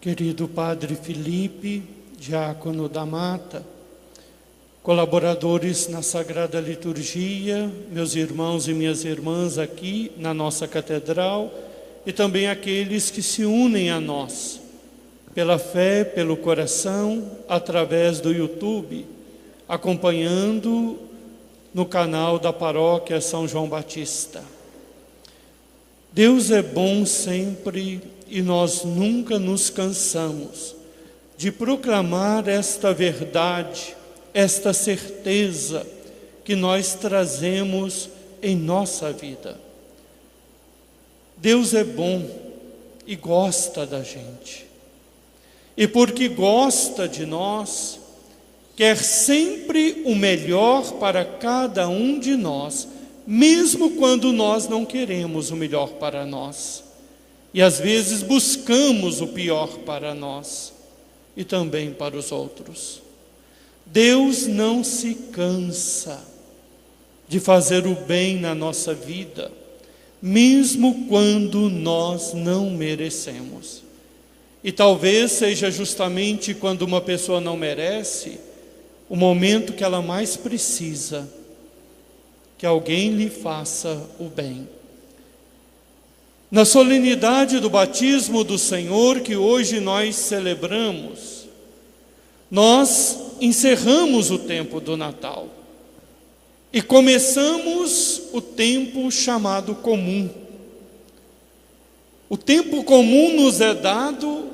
Querido Padre Felipe, diácono da Mata, colaboradores na Sagrada Liturgia, meus irmãos e minhas irmãs aqui na nossa catedral e também aqueles que se unem a nós, pela fé, pelo coração, através do YouTube, acompanhando no canal da Paróquia São João Batista. Deus é bom sempre e nós nunca nos cansamos de proclamar esta verdade, esta certeza que nós trazemos em nossa vida. Deus é bom e gosta da gente. E porque gosta de nós, quer sempre o melhor para cada um de nós, mesmo quando nós não queremos o melhor para nós. E às vezes buscamos o pior para nós e também para os outros. Deus não se cansa de fazer o bem na nossa vida, mesmo quando nós não merecemos. E talvez seja justamente quando uma pessoa não merece, o momento que ela mais precisa que alguém lhe faça o bem. Na solenidade do batismo do Senhor, que hoje nós celebramos, nós encerramos o tempo do Natal e começamos o tempo chamado comum. O tempo comum nos é dado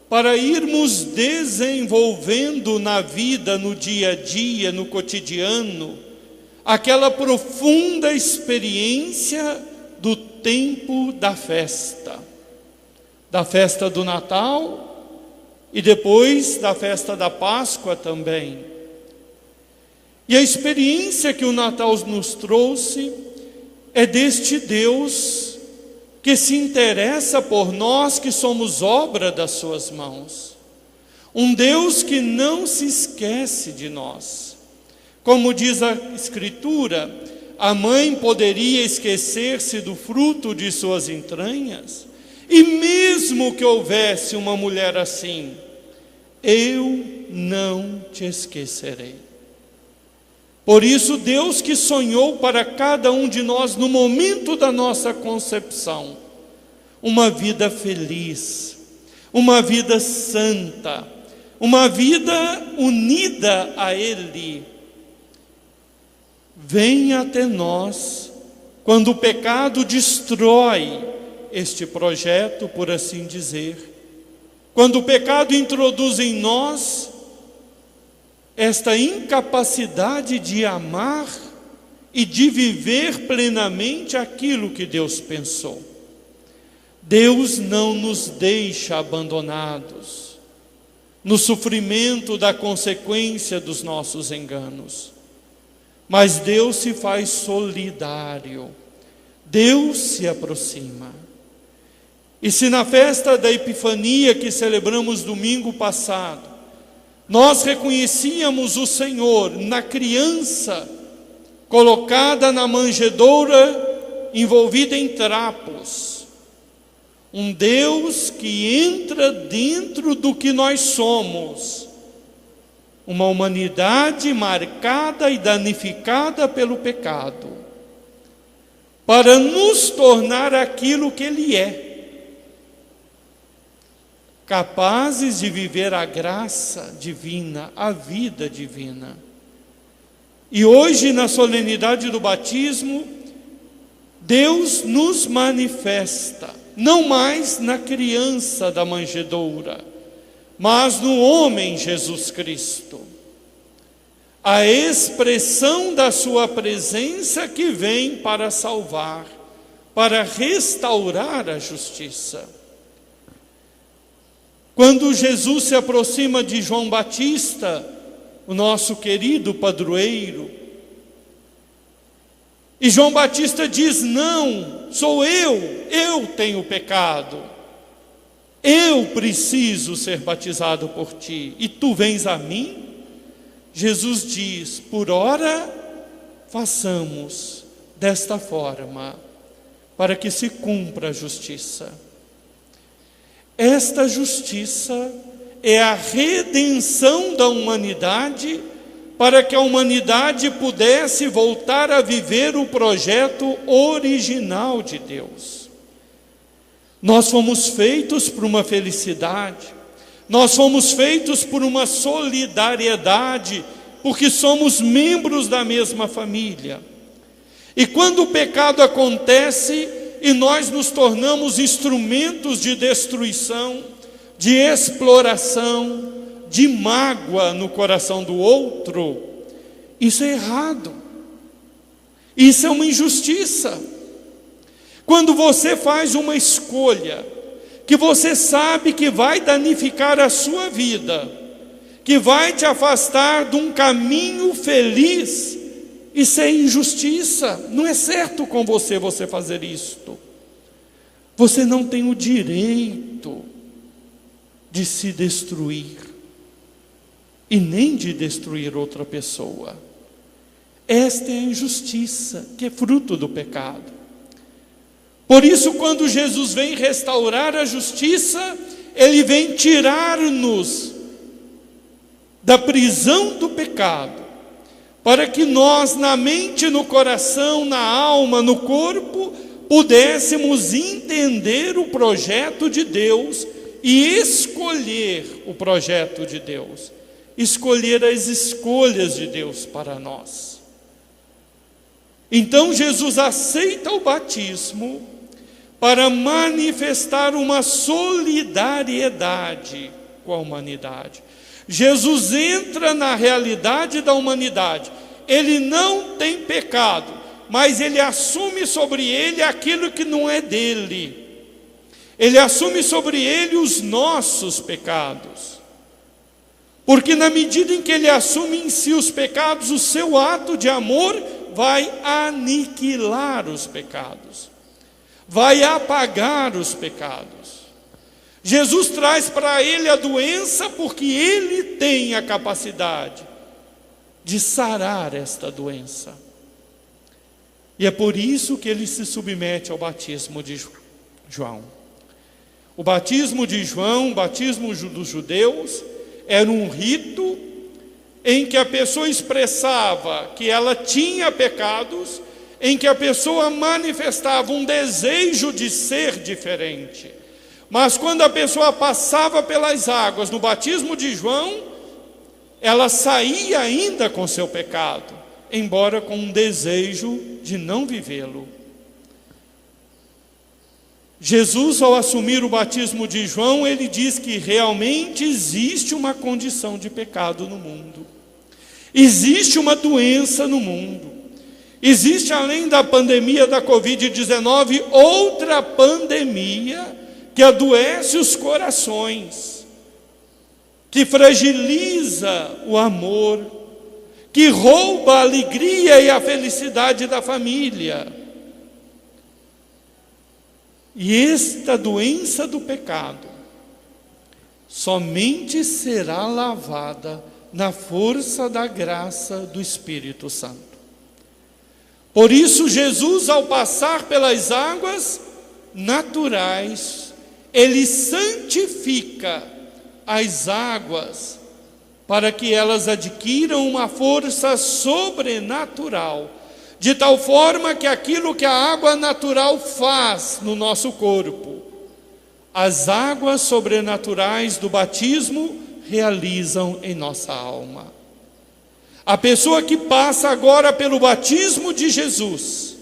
para irmos desenvolvendo na vida, no dia a dia, no cotidiano, aquela profunda experiência do tempo da festa do Natal e depois da festa da Páscoa também. E a experiência que o Natal nos trouxe é deste Deus que se interessa por nós que somos obra das suas mãos. Um Deus que não se esquece de nós. Como diz a Escritura, a mãe poderia esquecer-se do fruto de suas entranhas? E mesmo que houvesse uma mulher assim, eu não te esquecerei. Por isso, Deus que sonhou para cada um de nós, no momento da nossa concepção, uma vida feliz, uma vida santa, uma vida unida a Ele, vem até nós quando o pecado destrói este projeto, por assim dizer. Quando o pecado introduz em nós esta incapacidade de amar e de viver plenamente aquilo que Deus pensou. Deus não nos deixa abandonados no sofrimento da consequência dos nossos enganos. Mas Deus se faz solidário, Deus se aproxima. E se na festa da Epifania que celebramos domingo passado, nós reconhecíamos o Senhor na criança, colocada na manjedoura, envolvida em trapos, um Deus que entra dentro do que nós somos, uma humanidade marcada e danificada pelo pecado, para nos tornar aquilo que Ele é, capazes de viver a graça divina, a vida divina. E hoje, na solenidade do batismo, Deus nos manifesta, não mais na criança da manjedoura, mas no homem Jesus Cristo, a expressão da sua presença que vem para salvar, para restaurar a justiça. Quando Jesus se aproxima de João Batista, o nosso querido padroeiro, e João Batista diz: não, sou eu tenho pecado, eu preciso ser batizado por ti, e tu vens a mim? Jesus diz: por ora, façamos desta forma, para que se cumpra a justiça. Esta justiça é a redenção da humanidade, para que a humanidade pudesse voltar a viver o projeto original de Deus. Nós fomos feitos por uma felicidade, nós fomos feitos por uma solidariedade, porque somos membros da mesma família. E quando o pecado acontece e nós nos tornamos instrumentos de destruição, de exploração, de mágoa no coração do outro, isso é errado. Isso é uma injustiça. Quando você faz uma escolha que você sabe que vai danificar a sua vida, que vai te afastar de um caminho feliz, isso é injustiça. Não é certo com você fazer isto. Você não tem o direito de se destruir e nem de destruir outra pessoa. Esta é a injustiça que é fruto do pecado. Por isso, quando Jesus vem restaurar a justiça, Ele vem tirar-nos da prisão do pecado, para que nós, na mente, no coração, na alma, no corpo, pudéssemos entender o projeto de Deus e escolher o projeto de Deus, escolher as escolhas de Deus para nós. Então Jesus aceita o batismo para manifestar uma solidariedade com a humanidade. Jesus entra na realidade da humanidade. Ele não tem pecado, mas ele assume sobre ele aquilo que não é dele. Ele assume sobre ele os nossos pecados. Porque na medida em que ele assume em si os pecados, o seu ato de amor vai aniquilar os pecados, vai apagar os pecados. Jesus traz para ele a doença porque ele tem a capacidade de sarar esta doença. E é por isso que ele se submete ao batismo de João. O batismo de João, o batismo dos judeus, era um rito em que a pessoa expressava que ela tinha pecados, em que a pessoa manifestava um desejo de ser diferente. Mas quando a pessoa passava pelas águas no batismo de João, ela saía ainda com seu pecado, embora com um desejo de não vivê-lo. Jesus, ao assumir o batismo de João, ele diz que realmente existe uma condição de pecado no mundo. Existe uma doença no mundo. Existe, além da pandemia da Covid-19, outra pandemia que adoece os corações, que fragiliza o amor, que rouba a alegria e a felicidade da família. E esta doença do pecado somente será lavada na força da graça do Espírito Santo. Por isso, Jesus, ao passar pelas águas naturais, ele santifica as águas para que elas adquiram uma força sobrenatural, de tal forma que aquilo que a água natural faz no nosso corpo, as águas sobrenaturais do batismo realizam em nossa alma. A pessoa que passa agora pelo batismo de Jesus,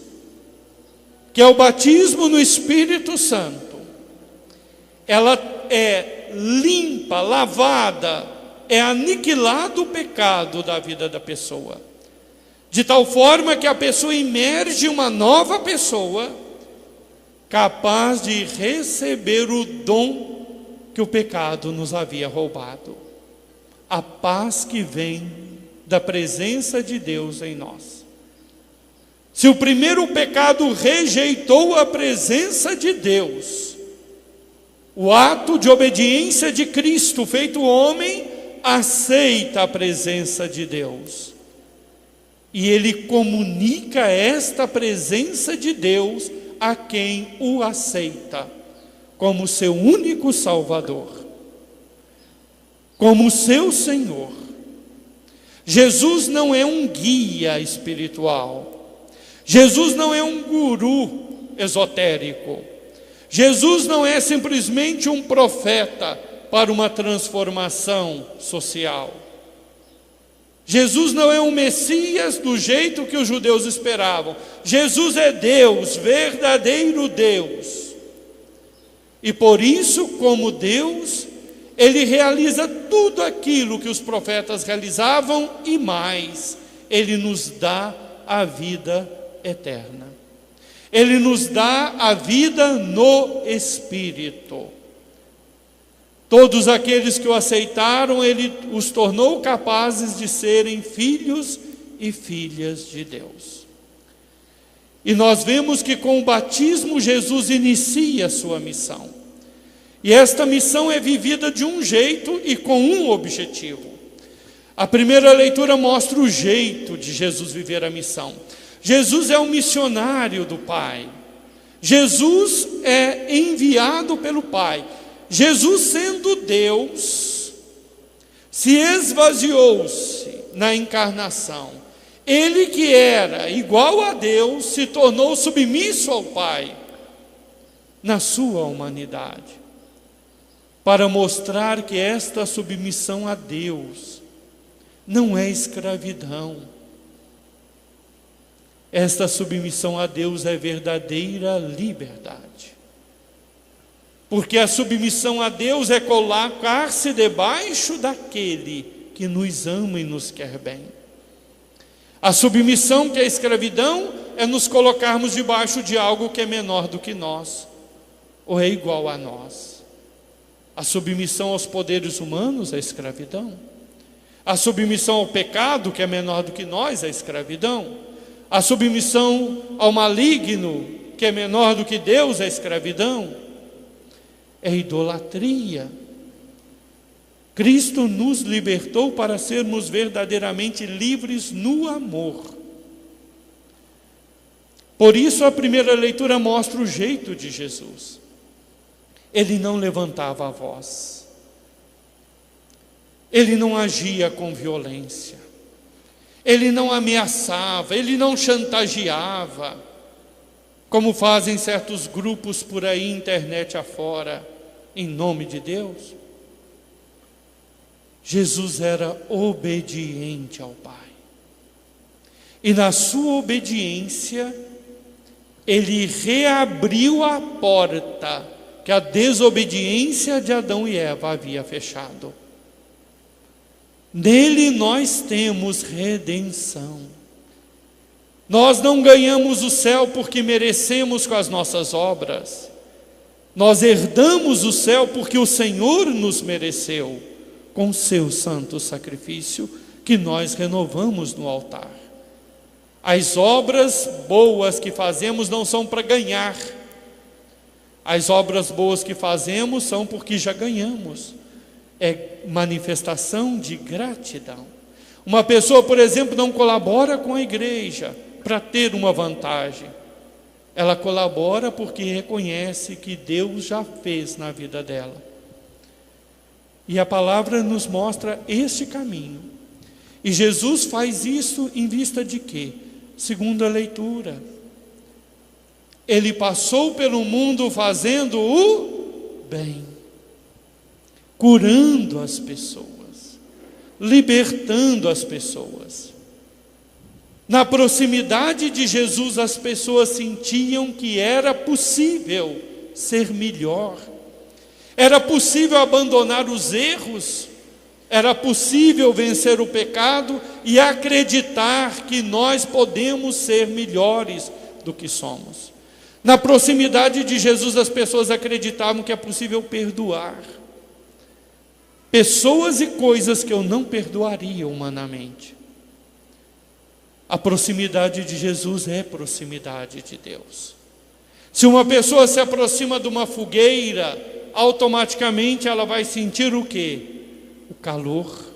que é o batismo no Espírito Santo, ela é limpa, lavada, é aniquilado o pecado da vida da pessoa, de tal forma que a pessoa emerge uma nova pessoa, capaz de receber o dom que o pecado nos havia roubado, a paz que vem da presença de Deus em nós. Se o primeiro pecado rejeitou a presença de Deus, o ato de obediência de Cristo feito homem aceita a presença de Deus. E ele comunica esta presença de Deus a quem o aceita, como seu único Salvador, como seu Senhor. Jesus não é um guia espiritual. Jesus não é um guru esotérico. Jesus não é simplesmente um profeta para uma transformação social. Jesus não é um Messias do jeito que os judeus esperavam. Jesus é Deus, verdadeiro Deus. E por isso, como Deus, Ele realiza tudo aquilo que os profetas realizavam e mais. Ele nos dá a vida eterna. Ele nos dá a vida no Espírito. Todos aqueles que o aceitaram, Ele os tornou capazes de serem filhos e filhas de Deus. E nós vemos que com o batismo Jesus inicia a sua missão. E esta missão é vivida de um jeito e com um objetivo. A primeira leitura mostra o jeito de Jesus viver a missão. Jesus é o missionário do Pai. Jesus é enviado pelo Pai. Jesus, sendo Deus, se esvaziou-se na encarnação. Ele que era igual a Deus, se tornou submisso ao Pai na sua humanidade, para mostrar que esta submissão a Deus não é escravidão. Esta submissão a Deus é verdadeira liberdade. Porque a submissão a Deus é colocar-se debaixo daquele que nos ama e nos quer bem. A submissão, que é a escravidão, é nos colocarmos debaixo de algo que é menor do que nós, ou é igual a nós. A submissão aos poderes humanos é escravidão. A submissão ao pecado, que é menor do que nós, é escravidão. A submissão ao maligno, que é menor do que Deus, é escravidão. É idolatria. Cristo nos libertou para sermos verdadeiramente livres no amor. Por isso a primeira leitura mostra o jeito de Jesus. Ele não levantava a voz. Ele não agia com violência. Ele não ameaçava, ele não chantageava, como fazem certos grupos por aí, internet afora, em nome de Deus. Jesus era obediente ao Pai. E na sua obediência, Ele reabriu a porta que a desobediência de Adão e Eva havia fechado. Nele nós temos redenção. Nós não ganhamos o céu porque merecemos com as nossas obras. Nós herdamos o céu porque o Senhor nos mereceu com o seu santo sacrifício que nós renovamos no altar. As obras boas que fazemos não são para ganhar. As obras boas que fazemos são porque já ganhamos. É manifestação de gratidão. Uma pessoa, por exemplo, não colabora com a igreja para ter uma vantagem. Ela colabora porque reconhece que Deus já fez na vida dela. E a palavra nos mostra este caminho. E Jesus faz isso em vista de quê? Segundo a leitura. Ele passou pelo mundo fazendo o bem, curando as pessoas, libertando as pessoas. Na proximidade de Jesus, as pessoas sentiam que era possível ser melhor, era possível abandonar os erros, era possível vencer o pecado e acreditar que nós podemos ser melhores do que somos. Na proximidade de Jesus, as pessoas acreditavam que é possível perdoar pessoas e coisas que eu não perdoaria humanamente. A proximidade de Jesus é proximidade de Deus. Se uma pessoa se aproxima de uma fogueira, automaticamente ela vai sentir o quê? O calor.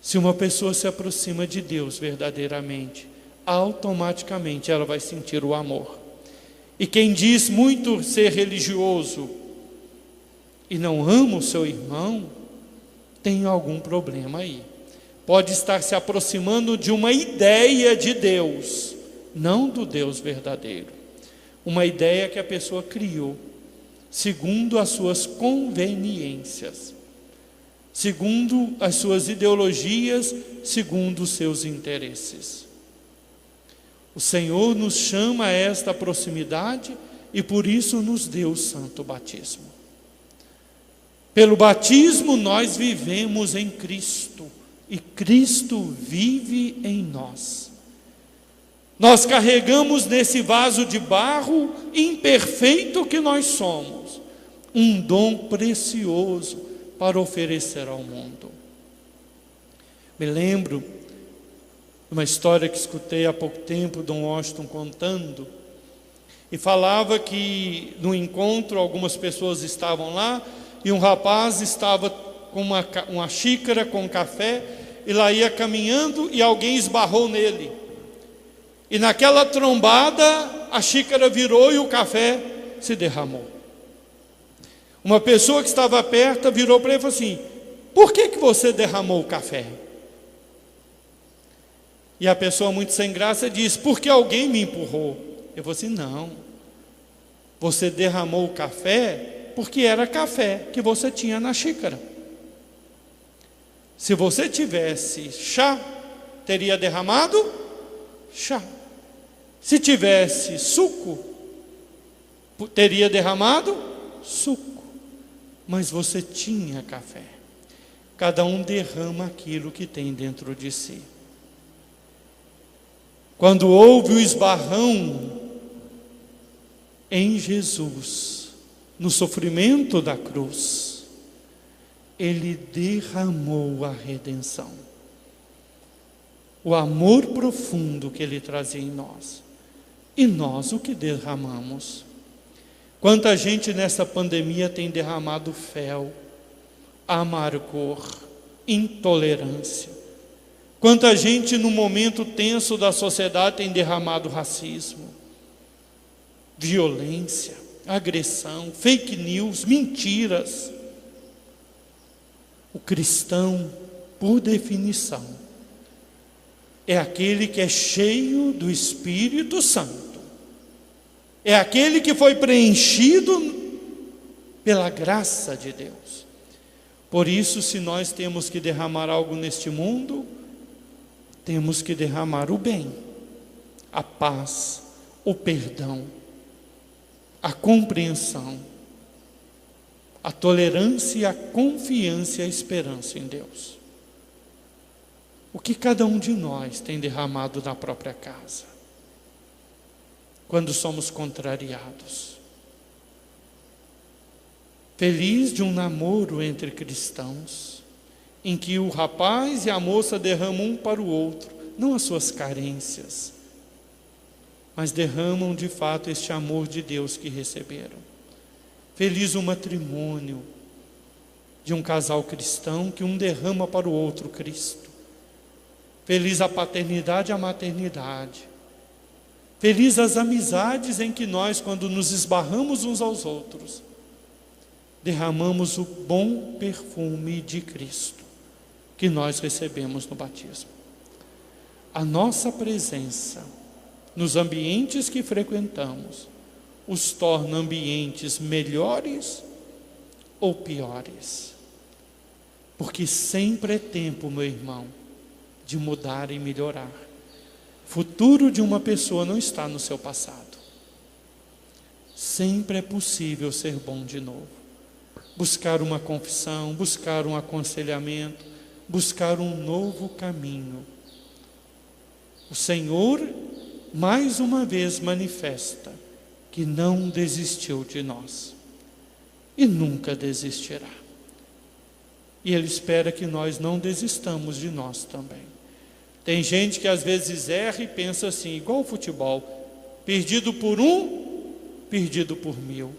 Se uma pessoa se aproxima de Deus verdadeiramente, automaticamente ela vai sentir o amor. E quem diz muito ser religioso e não ama o seu irmão, tem algum problema aí. Pode estar se aproximando de uma ideia de Deus, não do Deus verdadeiro. Uma ideia que a pessoa criou, segundo as suas conveniências, segundo as suas ideologias, segundo os seus interesses. O Senhor nos chama a esta proximidade e por isso nos deu o santo batismo. Pelo batismo nós vivemos em Cristo e Cristo vive em nós. Nós carregamos nesse vaso de barro imperfeito que nós somos, um dom precioso para oferecer ao mundo. Me lembro de uma história que escutei há pouco tempo, Dom Washington contando, e falava que no encontro algumas pessoas estavam lá, e um rapaz estava com uma xícara com café, e lá ia caminhando e alguém esbarrou nele. E naquela trombada, a xícara virou e o café se derramou. Uma pessoa que estava perto virou para ele e falou assim: por que você derramou o café? E a pessoa muito sem graça disse: porque alguém me empurrou. Eu falei assim: não, você derramou o café porque era café que você tinha na xícara. Se você tivesse chá, teria derramado chá. Se tivesse suco, teria derramado suco. Mas você tinha café. Cada um derrama aquilo que tem dentro de si. Quando houve o esbarrão em Jesus, no sofrimento da cruz, Ele derramou a redenção. O amor profundo que Ele trazia em nós. E nós o que derramamos? Quanta gente nessa pandemia tem derramado fel, amargor, intolerância. Quanta gente no momento tenso da sociedade tem derramado racismo, violência, agressão, fake news, mentiras. O cristão, por definição, é aquele que é cheio do Espírito Santo. É aquele que foi preenchido pela graça de Deus. Por isso, se nós temos que derramar algo neste mundo, temos que derramar o bem, a paz, o perdão, a compreensão, a tolerância e a confiança e a esperança em Deus. O que cada um de nós tem derramado na própria casa, quando somos contrariados. Feliz de um namoro entre cristãos, em que o rapaz e a moça derramam um para o outro, não as suas carências, mas derramam de fato este amor de Deus que receberam. Feliz o matrimônio de um casal cristão, que um derrama para o outro Cristo. Feliz a paternidade e a maternidade. Feliz as amizades em que nós, quando nos esbarramos uns aos outros, derramamos o bom perfume de Cristo, que nós recebemos no batismo. A nossa presença nos ambientes que frequentamos os torna ambientes melhores ou piores. Porque sempre é tempo, meu irmão, de mudar e melhorar. O futuro de uma pessoa não está no seu passado. Sempre é possível ser bom de novo. Buscar uma confissão, buscar um aconselhamento, buscar um novo caminho. O Senhor, mais uma vez, manifesta que não desistiu de nós e nunca desistirá. E Ele espera que nós não desistamos de nós também. Tem gente que às vezes erra e pensa assim, igual o futebol, perdido por um, perdido por mil.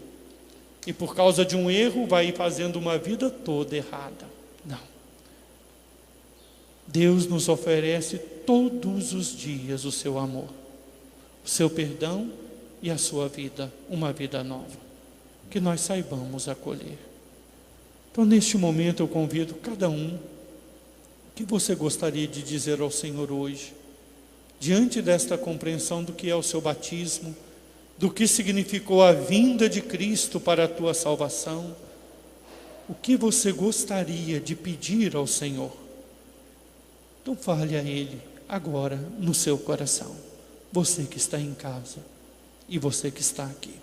E por causa de um erro vai fazendo uma vida toda errada. Não. Deus nos oferece todos os dias o seu amor, o seu perdão e a sua vida, uma vida nova, que nós saibamos acolher. Então, neste momento, eu convido cada um, que você gostaria de dizer ao Senhor hoje, diante desta compreensão do que é o seu batismo, do que significou a vinda de Cristo para a tua salvação, o que você gostaria de pedir ao Senhor? Então fale a Ele agora no seu coração, você que está em casa e você que está aqui.